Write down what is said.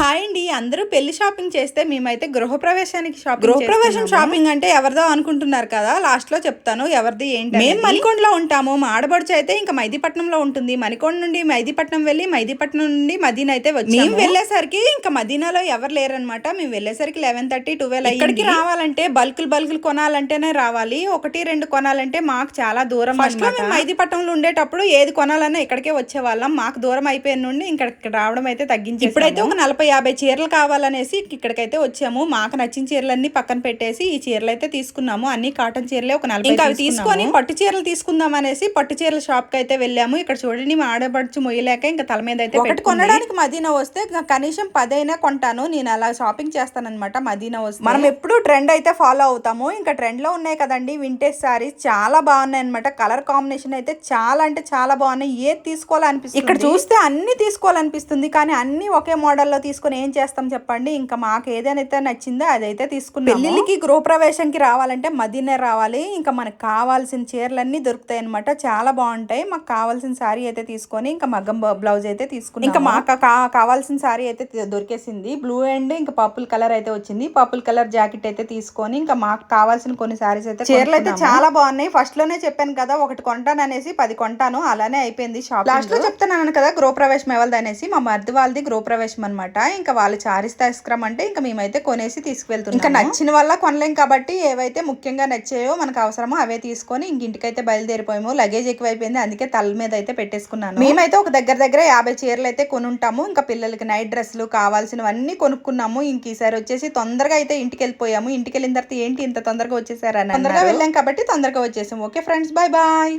Hi అండి, అందరూ పెళ్లి షాపింగ్ చేస్తే మేమైతే గృహప్రవేశానికి గృహప్రవేశం షాపింగ్ అంటే ఎవరిదో అనుకుంటున్నారు కదా, లాస్ట్ లో చెప్తాను ఎవరిది ఏంటి. మేము మణికొండలో ఉంటాము. మా ఆడబడుచు అయితే ఇంకా మైదీపట్నంలో ఉంటుంది. మణికొండ నుండి మైదీపట్నం వెళ్ళి మైదీపట్నం నుండి మదీనా అయితే వచ్చి మేము వెళ్ళేసరికి ఇంకా మదీనాలో ఎవరు లేరనమాట. మేము వెళ్ళేసరికి 11:30, 12 ఇక్కడికి రావాలంటే బల్కులు కొనాలంటేనే రావాలి. 1-2 కొనాలంటే మాకు చాలా దూరం. ఫస్ట్ లో మేము మైదీపట్నంలో ఉండేటప్పుడు ఏది కొనాలన్నా ఇక్కడికే వచ్చేవాళ్ళం. మాకు దూరం అయిపోయిన నుండి ఇక్కడికి రావడం అయితే తగ్గించి ఇప్పుడైతే ఒక 40-50 చీరలు కావాలనేసి ఇక్కడికైతే వచ్చాము. మాకు నచ్చిన చీరలన్నీ పక్కన పెట్టేసి ఈ చీరలు అయితే తీసుకున్నాము. అన్ని కాటన్ చీరలే ఒక 40 ఇంకా అవి తీసుకొని పట్టు చీరలు తీసుకుందాం అనేసి పట్టు చీరల షాప్ కి అయితే వెళ్ళాము. ఇక్కడ చూడండి, మా ఆడబడుచు మొయ్యలేక ఇంకా తల మీద అయితే ఒకటి కొనడానికి మదీనా వస్తే కనీసం 10 అయినా కొంటాను. నేను అలా షాపింగ్ చేస్తానన్నమాట. మదీనా వస్తే మనం ఎప్పుడు ట్రెండ్ అయితే ఫాలో అవుతాము. ఇంకా ట్రెండ్ లో ఉన్నాయి కదండి వింటేజ్ సారీస్, చాలా బాగున్నాయి అనమాట. కలర్ కాంబినేషన్ అయితే చాలా అంటే చాలా బాగున్నాయి. ఏది తీసుకోవాలనిపిస్తుంది, ఇక్కడ చూస్తే అన్ని తీసుకోవాలనిపిస్తుంది. కానీ అన్ని ఒకే మోడల్లో తీసుకొని ఏం చేస్తాం చెప్పండి. ఇంకా మాకు ఏదైతే నచ్చిందో అదైతే తీసుకున్నాం. పెళ్లికి గృహప్రవేశంకి రావాలంటే మదీనా రావాలి. ఇంకా మనకు కావాల్సిన చీరలన్నీ దొరుకుతాయి అనమాట. చాలా బాగుంటాయి. మాకు కావాల్సిన సారీ అయితే తీసుకొని ఇంకా మగ్గం బ్లౌజ్ అయితే తీసుకున్నాం. ఇంకా మాకు కావాల్సిన సారీ అయితే దొరికేసింది. బ్లూ అండ్ ఇంకా పర్పుల్ కలర్ అయితే వచ్చింది. పర్పుల్ కలర్ జాకెట్ అయితే తీసుకొని ఇంకా మాకు కావాల్సిన కొన్ని సారీస్ అయితే చీరలు అయితే చాలా బాగున్నాయి. ఫస్ట్ లోనే చెప్పాను కదా, ఒకటి కొంటాను అనేసి 10 కొంటాను. అలానే అయిపోయింది షాప్. లాస్ట్ లో చెప్తాను కదా గృహప్రవేశం ఎవరిది అనేసి. మా మరిది వాళ్ళది గృహప్రవేశం అనమాట. ఇంకా వాళ్ళు చారిస్తా ఐస్క్రీమ్ అంటే ఇంకా మేమైతే కొనేసి తీసుకువెళ్తున్నాం. ఇంకా నచ్చిన వల్ల కొనలేం కాబట్టి ఏవైతే ముఖ్యంగా నచ్చాయో మనకు అవసరమో అవే తీసుకొని ఇంటికైతే బయలుదేరిపోయాము. లగేజ్ ఎక్కువైపోయింది, అందుకే తల మీద అయితే పెట్టేసుకున్నాను. మేమైతే ఒక దగ్గర 50 చీరలు అయితే కొనుంటాము. ఇంకా పిల్లలకి నైట్ డ్రెస్సులు కావాల్సినవన్నీ కొనుక్కున్నాము. ఇంక ఈసారి వచ్చేసి తొందరగా అయితే ఇంటికి వెళ్ళిపోయాము. ఇంటికి వెళ్ళిన తర్వాత ఏంటి ఇంత తొందరగా వచ్చేసారని తొందరగా వెళ్ళాం కాబట్టి తొందరగా వచ్చేసాము. Okay friends, bye bye.